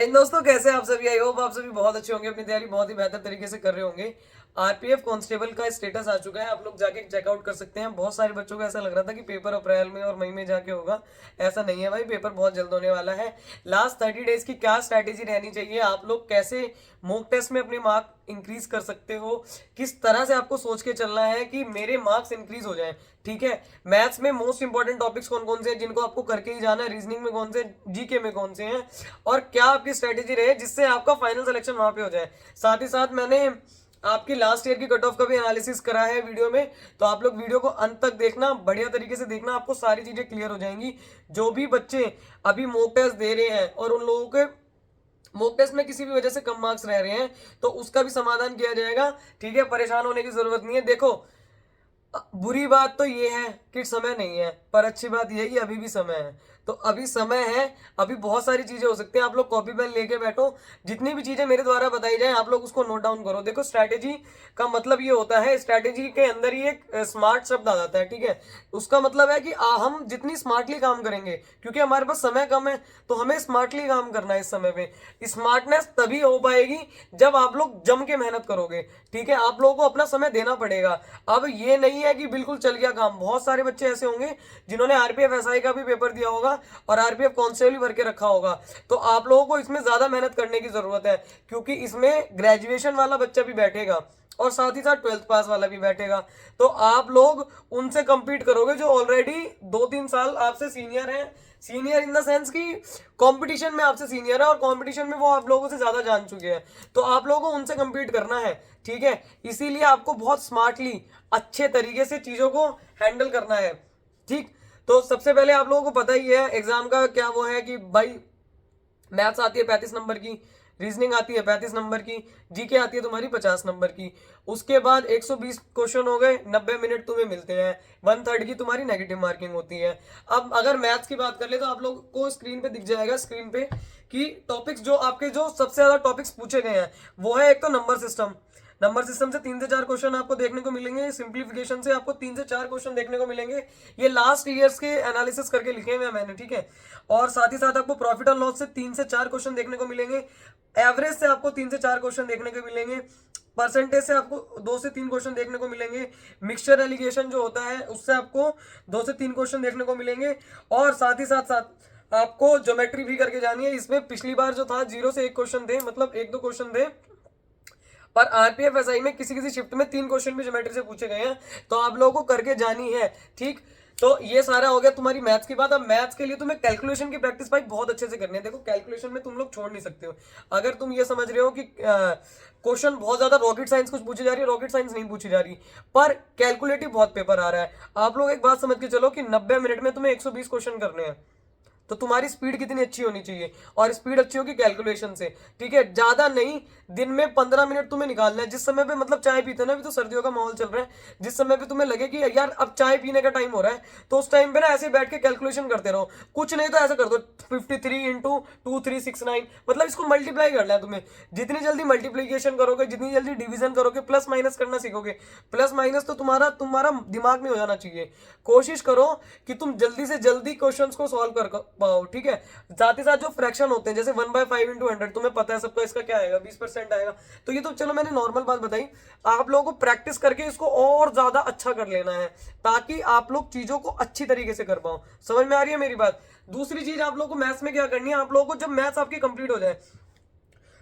दोस्तों कैसे आप सभी। आई होप आप सभी बहुत अच्छे होंगे, अपनी तैयारी बहुत ही बेहतर तरीके से कर रहे होंगे। आरपीएफ कांस्टेबल का स्टेटस आ चुका है, आप लोग जाके चेकआउट कर सकते हैं। बहुत सारे बच्चों को ऐसा लग रहा था कि पेपर अप्रैल में और मई में जाके होगा, ऐसा नहीं है भाई, पेपर बहुत जल्द होने वाला है। लास्ट 30 डेज की क्या स्ट्रैटेजी रहनी चाहिए, आप लोग कैसे मॉक टेस्ट में अपने मार्क इंक्रीज कर सकते हो, किस तरह से आपको सोच के चलना है कि मेरे मार्क्स इंक्रीज हो जाएं। ठीक है, मैथ्स में मोस्ट इंपॉर्टेंट टॉपिक्स कौन कौन से हैं जिनको आपको करके ही जाना है, रीजनिंग में कौन से, जीके में कौन से हैं, और क्या आपकी स्ट्रेटेजी रहे जिससे आपका फाइनल सिलेक्शन वहां पे हो जाए। साथ ही साथ मैंने आपकी लास्ट ईयर की कट ऑफ का भी एनालिसिस करा है वीडियो में, तो आप लोग वीडियो को अंत तक देखना, बढ़िया तरीके से देखना, आपको सारी चीजें क्लियर हो जाएंगी। जो भी बच्चे अभी मॉक टेस्ट दे रहे हैं और उन लोगों के मॉक टेस्ट में किसी भी वजह से कम मार्क्स रह रहे हैं, तो उसका भी समाधान किया जाएगा। ठीक है, परेशान होने की जरूरत नहीं है। देखो, बुरी बात तो ये है कि समय नहीं है, पर अच्छी बात ये है कि अभी भी समय है। तो अभी समय है, अभी बहुत सारी चीजें हो सकती हैं। आप लोग कॉपी पेन लेके बैठो, जितनी भी चीजें मेरे द्वारा बताई जाए आप लोग उसको नोट डाउन करो। देखो, स्ट्रैटेजी का मतलब ये होता है, स्ट्रैटेजी के अंदर ही एक स्मार्ट शब्द आ जाता है। ठीक है, उसका मतलब है कि हम जितनी स्मार्टली काम करेंगे, क्योंकि हमारे पास समय कम है, तो हमें स्मार्टली काम करना है। इस समय पे स्मार्टनेस तभी हो पाएगी जब आप लोग जम के मेहनत करोगे। ठीक है, आप लोगों को अपना समय देना पड़ेगा। अब ये नहीं है कि बिल्कुल चल गया काम। बहुत सारे बच्चे ऐसे होंगे जिन्होंने आरपीएफ एसआई का भी पेपर दिया होगा और आरपीएफ कांस्टेबल भर के रखा होगा, तो आप लोगों को इसमें ज्यादा मेहनत करने की जरूरत है, क्योंकि इसमें ग्रेजुएशन वाला बच्चा भी बैठेगा और साथ ही साथ 12th पास वाला भी बैठेगा। तो आप लोग उनसे compete करोगे जो ऑलरेडी 2-3 साल आपसे सीनियर हैं। सीनियर इन द सेंस कि कंपटीशन में आपसे सीनियर है और कंपटीशन में वो आप लोगों से ज्यादा जान चुके हैं, तो आप लोगों को उनसे compete करना है। ठीक है, इसीलिए आपको बहुत स्मार्टली अच्छे तरीके से चीजों को हैंडल करना है। ठीक, तो सबसे पहले आप लोगों को पता ही है एग्जाम का क्या वो है कि भाई मैथ्स आती है 35 नंबर की, रीजनिंग आती है 35 नंबर की, जीके आती है तुम्हारी 50 नंबर की। उसके बाद 120 क्वेश्चन हो गए, 90 मिनट तुम्हें मिलते हैं, 1/3 की तुम्हारी नेगेटिव मार्किंग होती है। अब अगर मैथ्स की बात कर ले तो आप लोग को स्क्रीन पे दिख जाएगा, स्क्रीन पे कि टॉपिक्स जो आपके जो सबसे ज्यादा टॉपिक्स पूछे गए हैं वो है एक तो नंबर सिस्टम। नंबर सिस्टम से 3 से 4 क्वेश्चन आपको देखने को मिलेंगे, सिंप्लीफिकेशन से आपको 3 से 4 क्वेश्चन देखने को मिलेंगे। ये लास्ट ईयर्स के एनालिसिस करके लिखे हुए हैं मैंने। ठीक है, और साथ ही साथ आपको प्रॉफिट एंड लॉस से 3 से 4 क्वेश्चन देखने को मिलेंगे, एवरेज से आपको 3 से 4 क्वेश्चन देखने को मिलेंगे, परसेंटेज से आपको 2 से 3 क्वेश्चन देखने को मिलेंगे, मिक्सचर एलिगेशन जो होता है उससे आपको 2 से 3 क्वेश्चन देखने को मिलेंगे, और साथ ही साथ आपको ज्योमेट्री भी करके जानी है। इसमें पिछली बार जो था 0 से 1 क्वेश्चन थे, मतलब 1-2 क्वेश्चन थे, पर आरपीएफ एसआई में किसी किसी शिफ्ट में 3 क्वेश्चन भी ज्योमेट्री से पूछे गए हैं, तो आप लोगों को करके जानी है। ठीक, तो ये सारा हो गया तुम्हारी मैथ्स की बात। अब मैथ्स के लिए तुम्हें कैलकुलेशन की प्रैक्टिस भाई बहुत अच्छे से करनी है। देखो, कैलकुलेशन में तुम लोग छोड़ नहीं सकते हो। अगर तुम ये समझ रहे हो कि क्वेश्चन बहुत ज्यादा रॉकेट साइंस कुछ पूछी जा रही है, रॉकेट साइंस नहीं पूछी जा रही, पर कैलकुलेटिव बहुत पेपर आ रहा है। आप लोग एक बात समझ के चलो कि 90 मिनट में तुम्हें 120 क्वेश्चन करने हैं, तो तुम्हारी स्पीड कितनी अच्छी होनी चाहिए, और स्पीड अच्छी होगी कैलकुलेशन से। ठीक है, ज्यादा नहीं, दिन में 15 मिनट तुम्हें निकालना है, जिस समय पे मतलब चाय पीते ना, अभी तो सर्दियों का माहौल चल रहा है, जिस समय पे तुम्हें लगे कि यार अब चाय पीने का टाइम हो रहा है, तो उस टाइम पे ना ऐसे बैठ के कैलकुलेशन करते रहो। कुछ नहीं तो ऐसा कर दो 53 इंटू 2369, मतलब इसको मल्टीप्लाई करना है तुम्हें। जितनी जल्दी मल्टीप्लीकेशन करोगे, जितनी जल्दी डिवीजन करोगे, प्लस माइनस करना सीखोगे। प्लस माइनस तो तुम्हारा तुम्हारा दिमाग में हो जाना चाहिए। कोशिश करो कि तुम जल्दी से जल्दी क्वेश्चंस को सॉल्व कर पाओ। ठीक है, साथ ही साथ जो फ्रैक्शन होते हैं जैसे 1/5 इंटू 100, तुम्हें पता है सबका, इसका क्या आएगा, 20% आएगा। तो ये तो चलो मैंने नॉर्मल बात बताई, आप लोगों को प्रैक्टिस करके इसको और ज्यादा अच्छा कर लेना है, ताकि आप लोग चीजों को अच्छी तरीके से कर पाओ। समझ में आ रही है मेरी बात। दूसरी चीज आप लोगों को मैथ्स में क्या करनी है, आप लोगों को जब मैथ्स आपकी कंप्लीट हो जाए,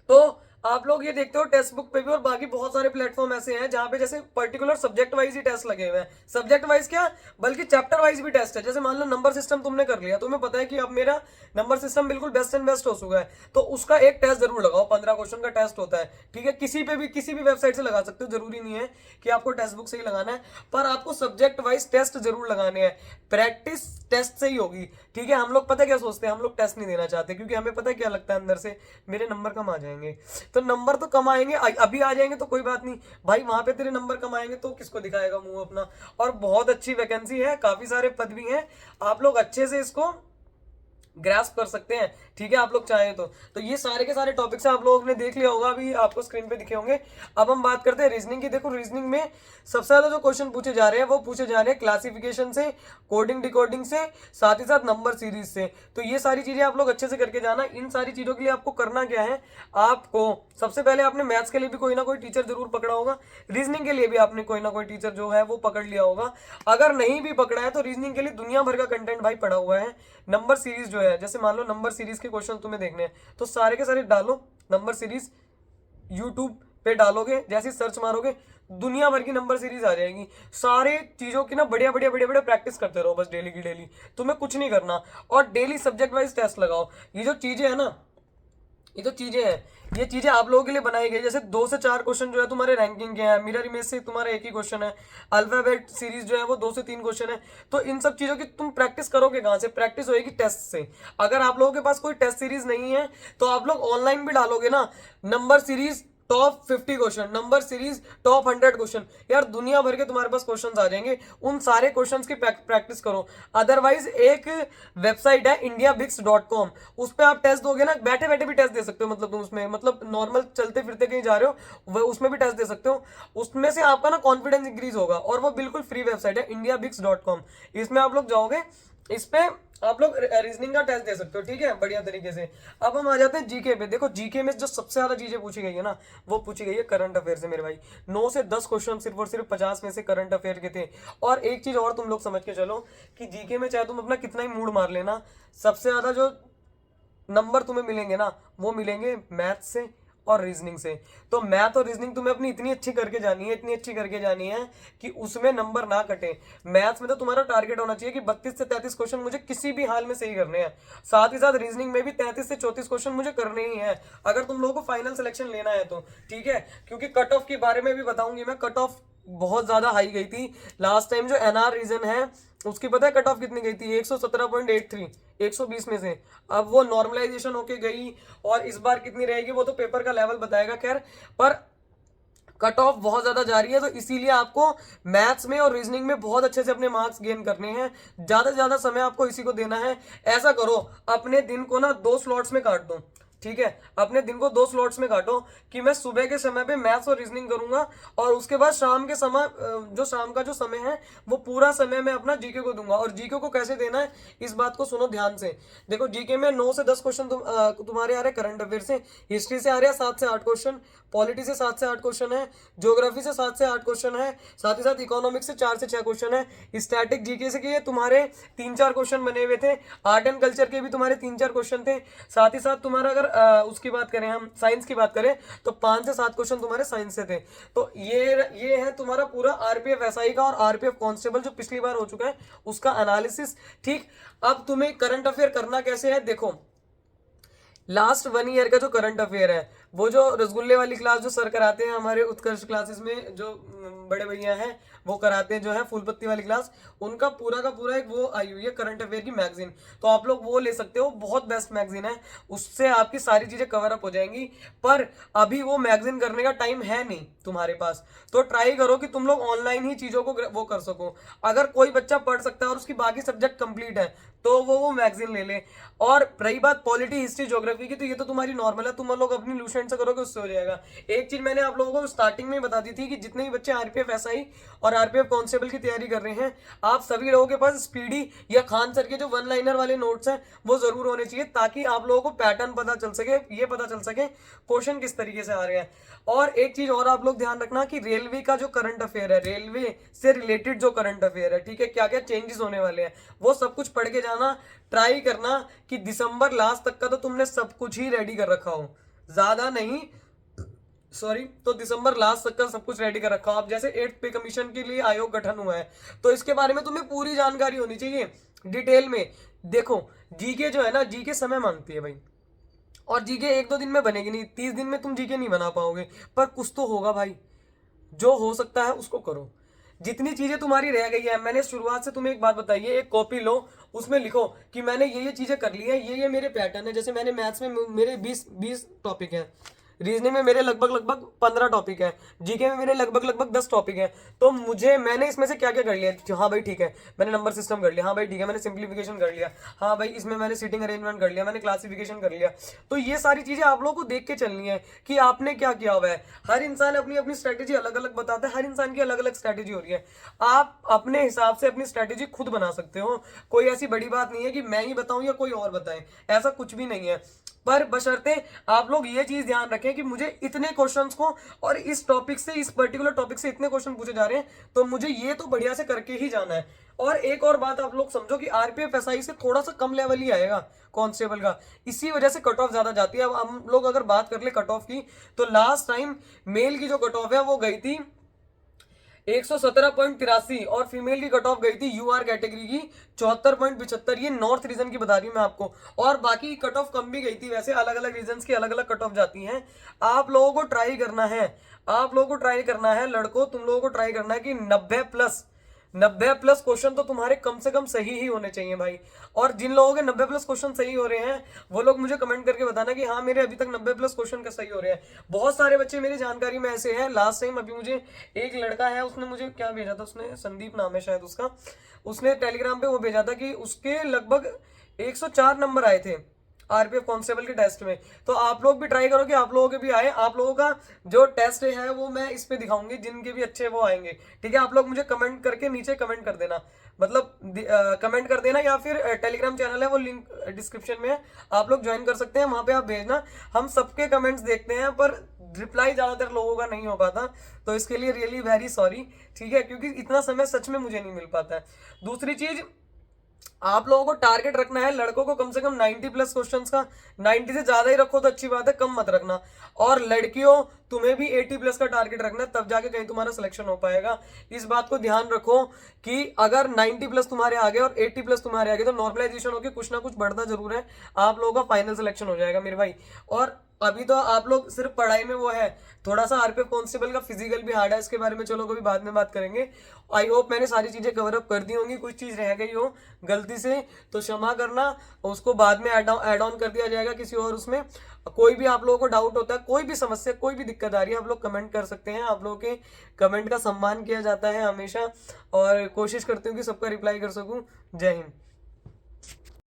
तो आप लोग ये देखते हो टेक्स्ट बुक पे भी और बाकी बहुत सारे प्लेटफॉर्म ऐसे हैं जहां पे जैसे पर्टिकुलर सब्जेक्ट वाइज ही टेस्ट लगे हुए हैं। सब्जेक्ट वाइज क्या, बल्कि चैप्टर वाइज भी टेस्ट है। जैसे मान लो नंबर सिस्टम तुमने कर लिया, तुम्हें पता है कि अब मेरा नंबर सिस्टम बिल्कुल बेस्ट एंड बेस्ट हो चुका है, तो उसका एक टेस्ट जरूर लगाओ। 15 क्वेश्चन का टेस्ट होता है। ठीक है, किसी भी वेबसाइट से लगा सकते हो, जरूरी नहीं है कि आपको टेक्स्ट बुक से ही लगाना है, पर आपको सब्जेक्ट वाइज टेस्ट जरूर लगाने हैं। प्रैक्टिस टेस्ट से ही होगी। ठीक है, हम लोग पता क्या सोचते हैं, हम लोग टेस्ट नहीं देना चाहते, क्योंकि हमें पता है क्या लगता है अंदर से, मेरे नंबर कम आ जाएंगे। तो नंबर तो कम आएंगे, अभी आ जाएंगे तो कोई बात नहीं भाई, वहां पे तेरे नंबर कम आएंगे तो किसको दिखाएगा मुंह अपना। और बहुत अच्छी वैकेंसी है, काफी सारे पद भी हैं, आप लोग अच्छे से इसको ग्रास्प कर सकते हैं, ठीक है, आप लोग चाहें तो ये सारे के सारे टॉपिक्स आप लोगों ने देख लिया होगा, अभी आपको स्क्रीन पे दिखे होंगे। अब हम बात करते हैं रीजनिंग की। देखो रीजनिंग में सबसे ज्यादा जो क्वेश्चन पूछे जा रहे हैं वो पूछे जा रहे हैं क्लासिफिकेशन से, कोडिंग डिकोडिंग से, साथ ही साथ नंबर सीरीज से। तो ये सारी चीजें आप लोग अच्छे से करके जाना। इन सारी चीजों के लिए आपको करना क्या है, आपको सबसे पहले आपने मैथ्स के लिए भी कोई ना कोई टीचर जरूर पकड़ा होगा, रीजनिंग के लिए भी आपने कोई ना कोई टीचर जो है वो पकड़ लिया होगा। अगर नहीं भी पकड़ा है तो रीजनिंग के लिए दुनिया भर का कंटेंट भाई पड़ा हुआ है। नंबर सीरीज जो है, जैसे मान लो नंबर सीरीज के क्वेश्चन तुम्हें देखने हैं तो सारे के सारे डालो नंबर सीरीज, यूट्यूब पे डालोगे, जैसे सर्च मारोगे दुनिया भर की नंबर सीरीज आ जाएगी। सारे चीजों की ना बढ़िया बढ़िया बढ़िया बढ़िया प्रैक्टिस करते रहो बस डेली की डेली, तुम्हें कुछ नहीं करना। और डेली सब्जेक्ट वाइज टेस्ट लगाओ। ये जो चीजें है ना, ये जो चीजें हैं, ये चीजें आप लोगों के लिए बनाई गई। जैसे 2 से 4 क्वेश्चन जो है तुम्हारे रैंकिंग के हैं, मिरर इमेज से तुम्हारा एक ही क्वेश्चन है, अल्फाबेट सीरीज जो है वो 2 से 3 क्वेश्चन है। तो इन सब चीजों की तुम प्रैक्टिस करोगे कहां से? प्रैक्टिस होगी टेस्ट से। अगर आप लोगों के पास कोई टेस्ट सीरीज नहीं है तो आप लोग ऑनलाइन भी डालोगे ना, number series top 50 question, number series top 100 question, यार दुनिया भर के तुम्हारे पास क्वेश्चंस आ जाएंगे। उन सारे क्वेश्चंस की प्रैक्टिस करो। अदरवाइज एक वेबसाइट है indiabix.com, उस पर आप टेस्ट दोगे ना, बैठे बैठे भी टेस्ट दे सकते हो। मतलब तुम उसमें मतलब नॉर्मल चलते फिरते कहीं जा रहे हो उसमें भी टेस्ट दे सकते हो। उसमें से आपका ना कॉन्फिडेंस इंक्रीज होगा। और वो बिल्कुल फ्री वेबसाइट है indiabix.com, इसमें आप लोग जाओगे, इस पे आप लोग रीजनिंग का टेस्ट दे सकते हो, ठीक है, बढ़िया तरीके से। अब हम आ जाते हैं जीके पे। देखो जीके में जो सबसे ज्यादा चीजें पूछी गई है ना, वो पूछी गई है करंट अफेयर से मेरे भाई। 9 से 10 क्वेश्चन सिर्फ और सिर्फ 50 में से करंट अफेयर के थे। और एक चीज और तुम लोग समझ के चलो कि जीके में चाहे तुम अपना कितना ही मूड मार लेना, सबसे ज्यादा जो नंबर तुम्हें मिलेंगे ना वो मिलेंगे मैथ से और रीजनिंग से। तो मैथ और रीजनिंग तुम्हें अपनी इतनी अच्छी करके जानी है, इतनी अच्छी करके जानी है कि उसमें नंबर ना कटे। मैथ्स में तो तुम्हारा टारगेट होना चाहिए कि 32 से 33 क्वेश्चन मुझे किसी भी हाल में सही करने हैं। साथ ही साथ रीजनिंग में भी 33 से 34 क्वेश्चन मुझे करने ही है, अगर तुम लोगों को फाइनल सिलेक्शन लेना है तो, ठीक है। क्योंकि कट ऑफ के बारे में भी बताऊंगी मैं, कट ऑफ बहुत ज्यादा हाई गई थी लास्ट टाइम। जो एनआर रीजन है उसकी पता है कट ऑफ कितनी गई थी? 117.83, 120 में से। अब वो नॉर्मलाइजेशन होके गई और इस बार कितनी रहेगी वो तो पेपर का लेवल बताएगा, खैर। पर कट ऑफ बहुत ज्यादा जा रही है, तो इसीलिए आपको मैथ्स में और रीजनिंग में बहुत अच्छे से अपने मार्क्स गेन करने हैं। ज्यादा से ज्यादा समय आपको इसी को देना है। ऐसा करो, अपने दिन को ना 2 स्लॉट्स में काट दो, ठीक है। अपने दिन को 2 स्लॉट्स में काटो कि मैं सुबह के समय पे मैथ्स और रीजनिंग करूंगा और उसके बाद शाम के समय, जो शाम का जो समय है वो पूरा समय मैं अपना जीके को दूंगा। और जीके को कैसे देना है इस बात को सुनो ध्यान से। देखो जीके में 9 से 10 क्वेश्चन तुम्हारे आ रहे हैं करंट अफेयर से, हिस्ट्री से आ रहे हैं 7 से 8 क्वेश्चन, पॉलिटी से 7 से 8 क्वेश्चन है, ज्योग्राफी से 7 से 8 क्वेश्चन है, साथ ही साथ इकोनॉमिक्स से 4 से 6 क्वेश्चन है, स्टैटिक जीके से के तुम्हारे 3-4 क्वेश्चन बने हुए थे, आर्ट एंड कल्चर के भी तुम्हारे 3-4 क्वेश्चन थे। साथ ही साथ तुम्हारा अगर उसकी बात करें, हम साइंस की बात करें तो 5 से 7 क्वेश्चन तुम्हारे साइंस से थे। तो ये है तुम्हारा पूरा आरपीएफ एसआई का और आरपीएफ कांस्टेबल जो पिछली बार हो चुका है उसका एनालिसिस, ठीक। अब तुम्हें करंट अफेयर करना कैसे है, देखो लास्ट 1 ईयर का जो करंट अफेयर है, वो जो रसगुल्ले वाली क्लास जो सर कराते हैं हमारे उत्कर्ष क्लासेस में, जो बड़े भैया हैं वो कराते हैं जो है फूल पत्ती वाली क्लास, उनका पूरा का पूरा एक वो आई हुई है करंट अफेयर की मैगजीन। तो आप लोग वो ले सकते हो, बहुत बेस्ट मैगजीन है, उससे आपकी सारी चीजें कवर अप हो जाएंगी। पर अभी वो मैगजीन करने का टाइम है नहीं तुम्हारे पास, तो ट्राई करो कि तुम लोग ऑनलाइन ही चीजों को वो कर सको। अगर कोई बच्चा पढ़ सकता है और उसकी बाकी सब्जेक्ट कंप्लीट है तो वो मैगजीन ले ले। और रही बात पॉलिटी, हिस्ट्री, ज्योग्राफी की, तो ये तो तुम्हारी नॉर्मल है, तुम लोग अपनी लूसेंट से करोगे उससे हो जाएगा। एक चीज मैंने आप लोगों को स्टार्टिंग में ही बता दी थी कि जितने भी बच्चे आरपीएफ एसआई और आरपीएफ कांस्टेबल की तैयारी कर रहे हैं, आप सभी लोगों के पास स्पीडी या खान सर के जो 1 लाइनर वाले नोट्स हैं वो जरूर होने चाहिए, ताकि आप लोगों को पैटर्न पता चल सके, ये पता चल सके क्वेश्चन किस तरीके से आ रहे हैं। और एक चीज और आप लोग ध्यान रखना कि रेलवे का जो करंट अफेयर है, रेलवे से रिलेटेड जो करंट अफेयर है, ठीक है, क्या क्या चेंजेस होने वाले हैं वो सब कुछ पढ़ के जाना। ट्राई करना कि दिसंबर लास्ट तक का तो तुमने सब कुछ ही रेडी कर रखा हो, ज्यादा नहीं, सॉरी, तो दिसंबर लास्ट तक का सब कुछ रेडी कर रखा हो। अब जैसे 8th पे कमीशन के लिए आयोग गठन हुआ है तो इसके बारे में तुम्हें पूरी जानकारी होनी चाहिए डिटेल में। देखो जीके जो है ना, जीके समय मांगती है भाई, और जीके 1-2 दिन में बनेगी नहीं, 30 दिन में तुम जीके नहीं बना पाओगे, पर कुछ तो होगा भाई, जो हो सकता है उसको करो। जितनी चीजें तुम्हारी रह गई है, मैंने शुरुआत से तुम्हें एक बात बताई है, एक कॉपी लो, उसमें लिखो कि मैंने ये चीजें कर ली है, ये मेरे पैटर्न है। जैसे मैंने मैथ्स में मेरे 20 टॉपिक हैं, रीजनिंग में मेरे लगभग 15 टॉपिक है, जीके में मेरे लगभग 10 टॉपिक है। तो मैंने इसमें से क्या क्या कर लिया, हाँ भाई ठीक है मैंने नंबर सिस्टम कर लिया, हाँ भाई ठीक है मैंने सिंप्लीफिकेशन कर लिया, हाँ भाई इसमें मैंने सीटिंग अरेंजमेंट कर लिया, मैंने क्लासिफिकेशन कर लिया। तो ये सारी चीजें आप लोगों को देख के चलनी है कि आपने क्या किया हुआ है। हर इंसान अपनी अपनी स्ट्रेटेजी अलग अलग बताता है, हर इंसान की अलग अलग स्ट्रेटेजी हो रही है। आप अपने हिसाब से अपनी स्ट्रेटेजी खुद बना सकते हो, कोई ऐसी बड़ी बात नहीं है कि मैं ही बताऊं या कोई और बताए, ऐसा कुछ भी नहीं है। पर बशर्ते आप लोग ये चीज ध्यान रखें कि मुझे इतने क्वेश्चंस को और इस टॉपिक से, इस पर्टिकुलर टॉपिक से इतने क्वेश्चन पूछे जा रहे हैं, तो मुझे ये तो बढ़िया से करके ही जाना है। और एक और बात आप लोग समझो कि आरपीएफ एसआई से थोड़ा सा कम लेवल ही आएगा कांस्टेबल का, इसी वजह से कट ऑफ ज्यादा जाती है। अब हम लोग अगर बात कर ले कट ऑफ की, तो लास्ट टाइम मेल की जो कट ऑफ है वो गई थी 117.83 और फीमेल की कट ऑफ गई थी यूआर कैटेगरी की 74.75। ये नॉर्थ रीजन की बता रही हूँ मैं आपको, और बाकी कट ऑफ कम भी गई थी। वैसे अलग अलग रीजन की अलग अलग कट ऑफ जाती हैं। आप लोगों को ट्राई करना है, आप लोगों को ट्राई करना है, लड़कों तुम लोगों को ट्राई करना है कि 90+ क्वेश्चन तो तुम्हारे कम से कम सही ही होने चाहिए भाई। और जिन लोगों के 90+ क्वेश्चन सही हो रहे हैं वो लोग मुझे कमेंट करके बताना कि हाँ मेरे अभी तक 90+ क्वेश्चन का सही हो रहे हैं। बहुत सारे बच्चे मेरी जानकारी में ऐसे हैं। लास्ट टाइम अभी मुझे एक लड़का है, उसने मुझे क्या भेजा था, उसने संदीप नाम है शायद उसका, उसने टेलीग्राम पे वो भेजा था कि उसके लगभग 104 नंबर आए थे आरपीएफ कांस्टेबल के टेस्ट में। तो आप लोग भी ट्राई करो कि आप लोगों के भी आए। आप लोगों का जो टेस्ट है वो मैं इस पे दिखाऊंगी, जिनके भी अच्छे वो आएंगे, ठीक है। आप लोग मुझे कमेंट करके नीचे कमेंट कर देना, मतलब कमेंट कर देना, या फिर टेलीग्राम चैनल है वो लिंक डिस्क्रिप्शन में है, आप लोग ज्वाइन कर सकते हैं, वहां पे आप भेजना। हम सबके कमेंट्स देखते हैं पर रिप्लाई ज्यादातर लोगों का नहीं हो पाता, तो इसके लिए रियली वेरी सॉरी, ठीक है, क्योंकि इतना समय सच में मुझे नहीं मिल पाता है। दूसरी चीज, आप लोगों को टारगेट रखना है लड़कों को कम से कम 90+ क्वेश्चंस का। 90 से ज्यादा ही रखो तो अच्छी बात है, कम मत रखना। और लड़कियों तुम्हें भी 80+ का टारगेट रखना है, तब जाके कहीं तुम्हारा सिलेक्शन हो पाएगा। इस बात को ध्यान रखो कि अगर 90+ तुम्हारे आगे और 80+ तुम्हारे आगे, तो नॉर्मलाइजेशन होकर कुछ ना कुछ बढ़ता जरूर है, आप लोगों का फाइनल सिलेक्शन हो जाएगा मेरे भाई। और अभी तो आप लोग सिर्फ पढ़ाई में वो है, थोड़ा सा आरपीएफ कांस्टेबल का फिजिकल भी हार्ड है, इसके बारे में चलो कभी बाद में बात करेंगे। आई होप मैंने सारी चीजें कवर अप कर दी होंगी, कुछ चीज रह गई हो गलती से तो क्षमा करना, उसको बाद में ऐड ऑन कर दिया जाएगा किसी और उसमें। कोई भी आप लोगों को डाउट होता है, कोई भी समस्या, कोई भी दिक्कत आ रही है, आप लोग कमेंट कर सकते हैं। आप लोगों के कमेंट का सम्मान किया जाता है हमेशा, और कोशिश करती हूँ कि सबका रिप्लाई कर सकूँ। जय हिंद।